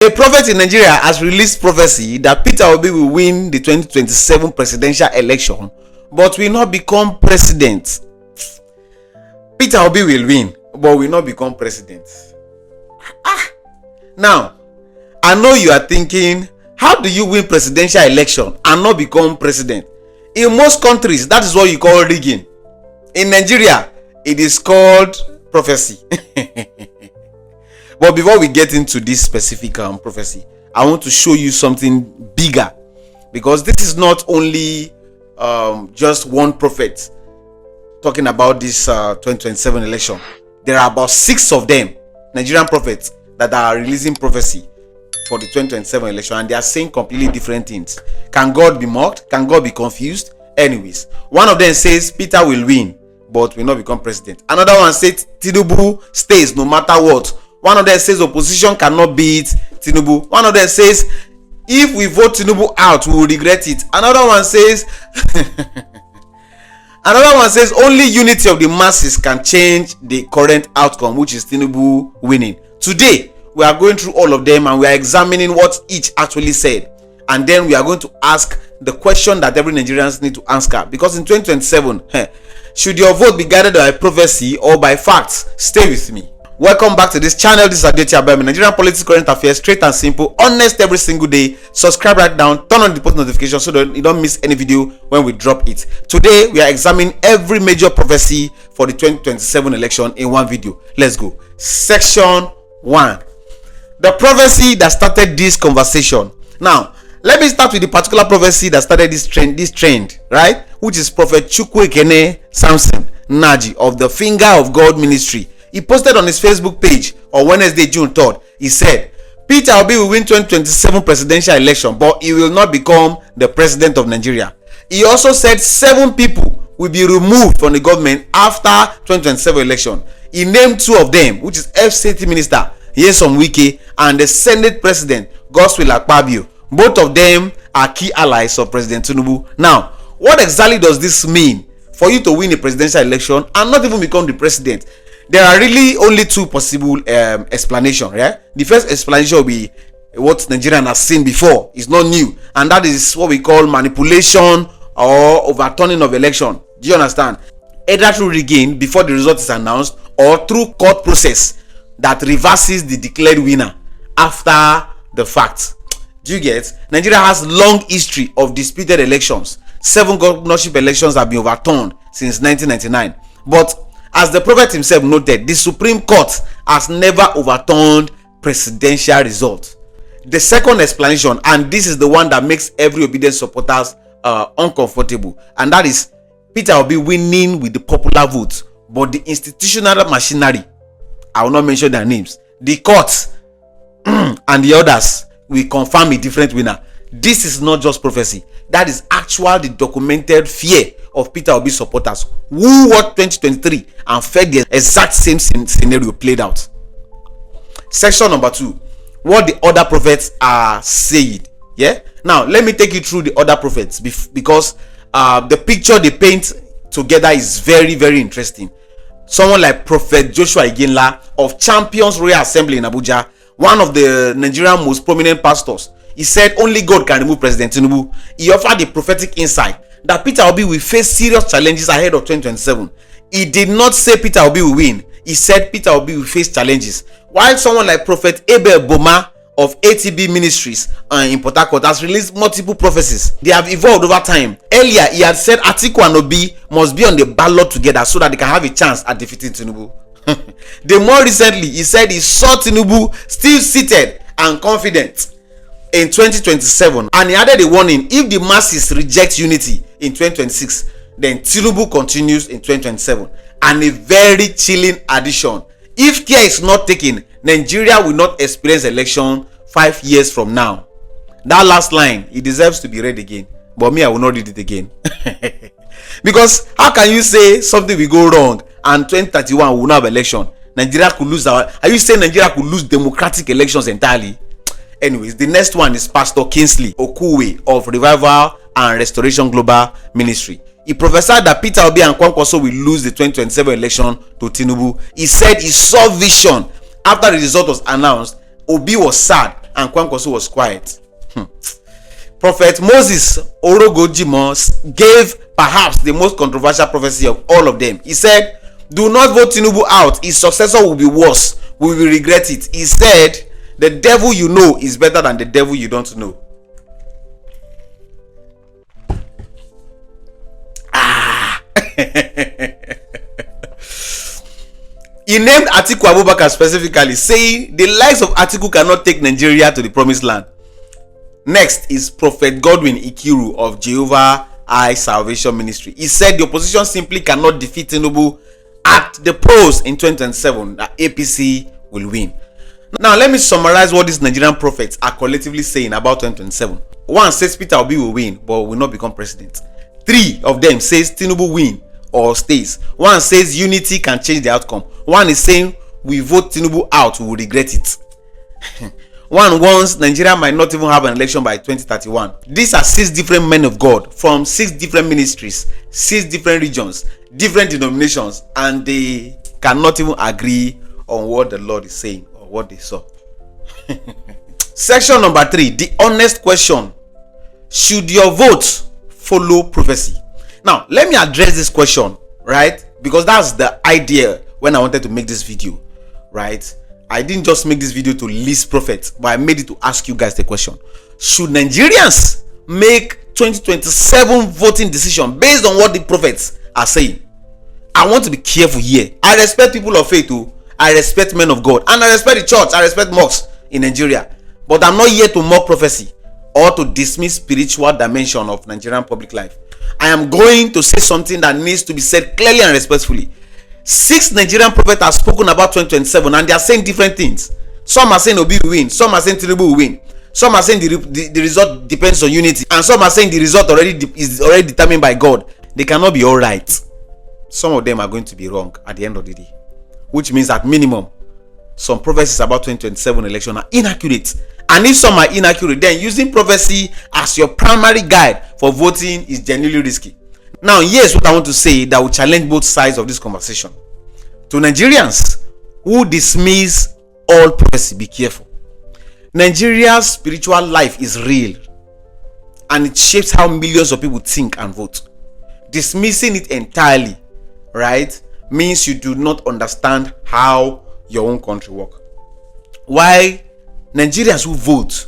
A prophet in Nigeria has released prophecy that Peter Obi will win the 2027 presidential election but will not become president. Peter Obi will win but will not become president. Now, I know you are thinking, how do you win presidential election and not become president? In most countries, that is what you call rigging. In Nigeria, it is called prophecy. But before we get into this specific prophecy, I want to show you something bigger, because this is not only just one prophet talking about this 2027 election. There are about 6 of them, Nigerian prophets, that are releasing prophecy for the 2027 election, and they are saying completely different things. Can God be mocked? Can God be confused? Anyways, one of them says Peter will win but will not become president. Another one says Tinubu stays no matter what. One of them says opposition cannot beat Tinubu. One of them says if we vote Tinubu out, we will regret it. Another one says only unity of the masses can change the current outcome, which is Tinubu winning. Today, we are going through all of them and we are examining what each actually said. And then we are going to ask the question that every Nigerian need to answer. Because in 2027, should your vote be guided by prophecy or by facts? Stay with me. Welcome back to this channel. This is Adeoti Abayomi. Nigerian politics, current affairs, straight and simple, honest every single day. Subscribe right now, turn on the post notification so that you don't miss any video when we drop it. Today we are examining every major prophecy for the 2027 election in one video. Let's go. Section 1. The prophecy that started this conversation. Now, let me start with the particular prophecy that started this trend, right? Which is Prophet Chukwuekene Samson Nnaji of the Finger of God Ministry. He posted on his Facebook page on Wednesday, June 3rd. He said, Peter Obi will win 2027 presidential election, but he will not become the president of Nigeria. He also said 7 people will be removed from the government after 2027 election. He named 2 of them, which is FCT Minister Nyesom Wike and the Senate President Godswill Akpabio. Both of them are key allies of President Tinubu. Now, what exactly does this mean for you to win a presidential election and not even become the president? There are really only 2 possible explanations. Yeah? The first explanation will be what Nigerian has seen before. It's not new, and that is what we call manipulation or overturning of election. Do you understand? Either through rigging before the result is announced or through court process that reverses the declared winner after the fact. Do you get? Nigeria has long history of disputed elections. 7 governorship elections have been overturned since 1999. But as the prophet himself noted, the Supreme Court has never overturned presidential results. The second explanation, and this is the one that makes every obedient supporters uncomfortable, and that is Peter Obi winning with the popular vote, but the institutional machinery, I will not mention their names, the courts and the others will confirm a different winner. This is not just prophecy. That is actual the documented fear of Peter Obi supporters who watched 2023 and felt the exact same scenario played out. Section number 2. What the other prophets are saying. Yeah. Now let me take you through the other prophets because the picture they paint together is very, very interesting. Someone like Prophet Joshua Iginla of Champions Royal Assembly in Abuja, one of the Nigerian most prominent pastors. He said only God can remove President Tinubu. He offered the prophetic insight that Peter Obi will face serious challenges ahead of 2027. He did not say Peter Obi will win. He said Peter Obi will face challenges. While someone like Prophet Abel Boma of ATB Ministries in Port Harcourt has released multiple prophecies. They have evolved over time. Earlier, he had said Atiku and Obi must be on the ballot together so that they can have a chance at defeating Tinubu. The more recently, he said he saw Tinubu still seated and confident in 2027, and he added a warning: if the masses reject unity in 2026, then Tinubu continues in 2027. And a very chilling addition: if care is not taken, Nigeria will not experience election 5 years from now. That last line, it deserves to be read again, but me, I will not read it again. Because how can you say something will go wrong and 2031 will not have election? Nigeria could lose are you saying Nigeria could lose democratic elections entirely? Anyways, the next one is Pastor Kingsley Okuwe of Revival and Restoration Global Ministry. He prophesied that Peter Obi and Kwankwaso will lose the 2027 election to Tinubu. He said he saw vision after the result was announced. Obi was sad and Kwankwaso was quiet. Prophet Moses Orogojimo gave perhaps the most controversial prophecy of all of them. He said, do not vote Tinubu out. His successor will be worse. We will regret it. He said, the devil you know is better than the devil you don't know. He named Atiku Abubakar specifically, saying the likes of Atiku cannot take Nigeria to the promised land. Next is Prophet Godwin Ikiru of Jehovah Eye Salvation Ministry. He said the opposition simply cannot defeat Tinubu at the polls in 2027, that APC will win. Now let me summarize what these Nigerian prophets are collectively saying about 2027. One says Peter Obi will win but will not become president. 3 of them says Tinubu win or stays. One says unity can change the outcome. One is saying we vote Tinubu out, we will regret it. One warns Nigeria might not even have an election by 2031. These are 6 different men of God from 6 different ministries, 6 different regions, different denominations, and they cannot even agree on what the Lord is saying or what they saw. Section number 3, the honest question. Should your vote follow prophecy? Now, let me address this question, right? Because that's the idea when I wanted to make this video, right? I didn't just make this video to list prophets, but I made it to ask you guys the question. Should Nigerians make 2027 voting decision based on what the prophets are saying? I want to be careful here. I respect people of faith too. I respect men of God. And I respect the church. I respect mosques in Nigeria. But I'm not here to mock prophecy or to dismiss spiritual dimension of Nigerian public life. I am going to say something that needs to be said clearly and respectfully. 6 Nigerian prophets have spoken about 2027 and they are saying different things. Some are saying Obi will win. Some are saying Tinubu will win. Some are saying the result depends on unity. And some are saying the result is already determined by God. They cannot be all right. Some of them are going to be wrong at the end of the day. Which means at minimum, some prophecies about 2027 election are inaccurate. And if some are inaccurate, then using prophecy as your primary guide for voting is genuinely risky. Now, here's what I want to say that will challenge both sides of this conversation. To Nigerians who dismiss all prophecy, be careful. Nigeria's spiritual life is real and it shapes how millions of people think and vote. Dismissing it entirely, right, means you do not understand how your own country works. Why Nigerians who vote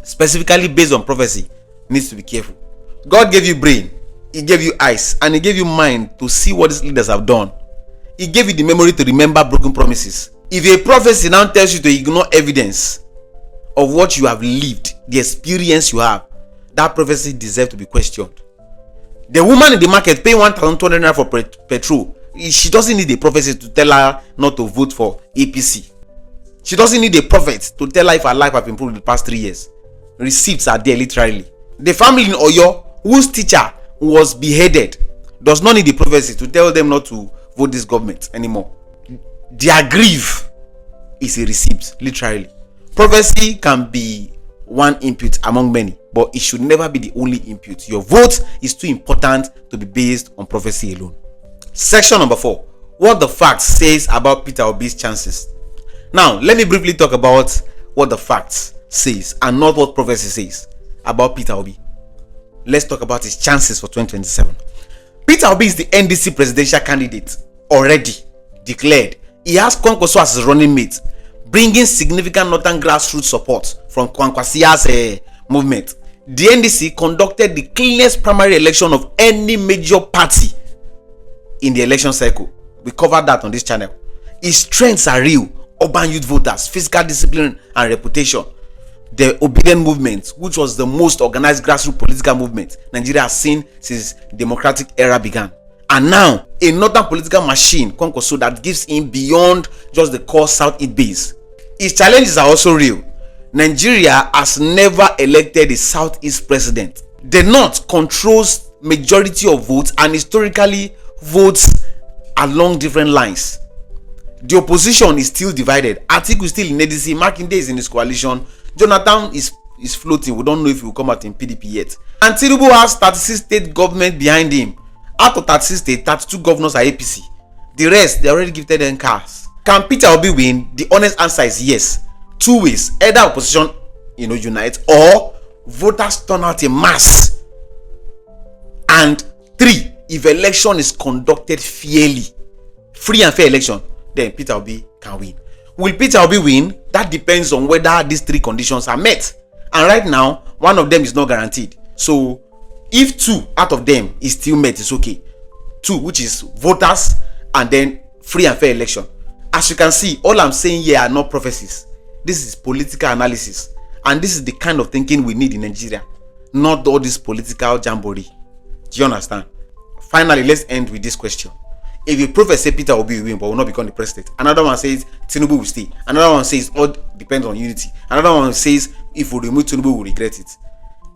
specifically based on prophecy needs to be careful. God gave you brain, He gave you eyes, and He gave you mind to see what these leaders have done. He gave you the memory to remember broken promises. If a prophecy now tells you to ignore evidence of what you have lived, the experience you have, that prophecy deserves to be questioned. The woman in the market paying 1,200 naira for petrol, she doesn't need a prophecy to tell her not to vote for APC. She doesn't need a prophet to tell her if her life has improved in the past 3 years. Receipts are there literally. The family in Oyo whose teacher was beheaded does not need a prophecy to tell them not to vote this government anymore. Their grief is a receipt, literally. Prophecy can be one input among many, but it should never be the only input. Your vote is too important to be based on prophecy alone. Section number 4. What the fact says about Peter Obi's chances. Now, let me briefly talk about what the facts says and not what prophecy says about Peter Obi. Let's talk about his chances for 2027. Peter Obi is the NDC presidential candidate already declared. He has Kwankwaso as his running mate, bringing significant northern grassroots support from Kwankwasia's movement. The NDC conducted the cleanest primary election of any major party in the election cycle. We covered that on this channel. His strengths are real: urban youth voters, physical discipline and reputation. The obedient movement, which was the most organized grassroots political movement Nigeria has seen since democratic era began. And now, a northern political machine, Kwankwaso, that gives him beyond just the core South-East base. His challenges are also real. Nigeria has never elected a South-East president. The North controls majority of votes and historically votes along different lines. The opposition is still divided. Atiku is still in ADC, Makinde is in his coalition, Jonathan is floating. We don't know if he will come out in PDP yet. And Tinubu has 36 state government behind him. Out of 36 states, 32 governors are APC. The rest, they already gifted them cars. Can Peter Obi win? The honest answer is yes. Two ways: either opposition, unite, or voters turn out in mass. And three, if election is conducted fairly, free and fair election, then Peter Obi can win. Will Peter Obi win? That depends on whether these three conditions are met. And right now, one of them is not guaranteed. So if two out of them is still met, it's okay. Two, which is voters, and then free and fair election. As you can see, all I'm saying here are not prophecies. This is political analysis. And this is the kind of thinking we need in Nigeria. Not all this political jamboree. Do you understand? Finally, let's end with this question. If a prophet say Peter Obi will win but will not become the president, another one says Tinubu will stay, another one says all depends on unity, another one says if we remove Tinubu we will regret it.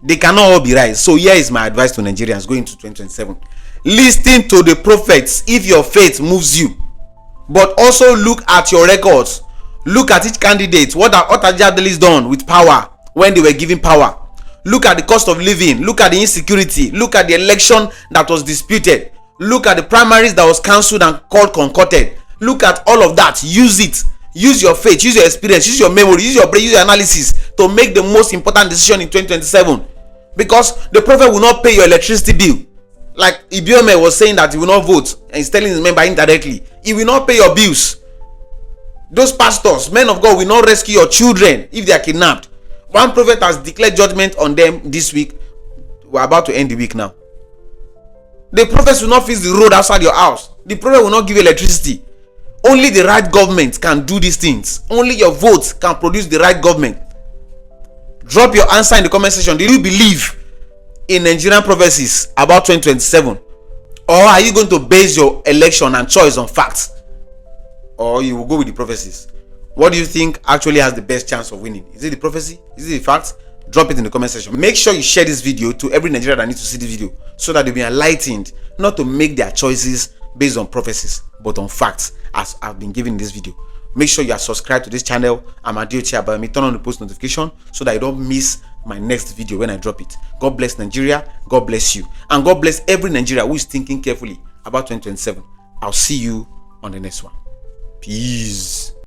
They cannot all be right. So here is my advice to Nigerians going into 2027. Listen to the prophets if your faith moves you, but also look at your records. Look at each candidate. What have they done with power when they were given power? Look at the cost of living. Look at the insecurity. Look at the election that was disputed. Look at the primaries that was cancelled and called concocted. Look at all of that. Use it. Use your faith. Use your experience. Use your memory. Use your brain. Use your analysis to make the most important decision in 2027. Because the prophet will not pay your electricity bill. Like Abayomi was saying that he will not vote, and he's telling his member indirectly, he will not pay your bills. Those pastors, men of God, will not rescue your children if they are kidnapped. One prophet has declared judgment on them this week. We're about to end the week now. The prophets will not fix the road outside your house. The prophet will not give you electricity. Only the right government can do these things. Only your votes can produce the right government. Drop your answer in the comment section. Do you believe in Nigerian prophecies about 2027? Or are you going to base your election and choice on facts? Or you will go with the prophecies? What do you think actually has the best chance of winning? Is it the prophecy? Is it the facts? Drop it in the comment section. Make sure you share this video to every Nigerian that needs to see this video, so that they'll be enlightened not to make their choices based on prophecies but on facts, as I've been giving in this video. Make sure you are subscribed to this channel. I'm Adeoti Abayomi. Turn on the post notification so that you don't miss my next video when I drop it. God bless Nigeria. God bless you. And God bless every Nigerian who is thinking carefully about 2027. I'll see you on the next one. Peace.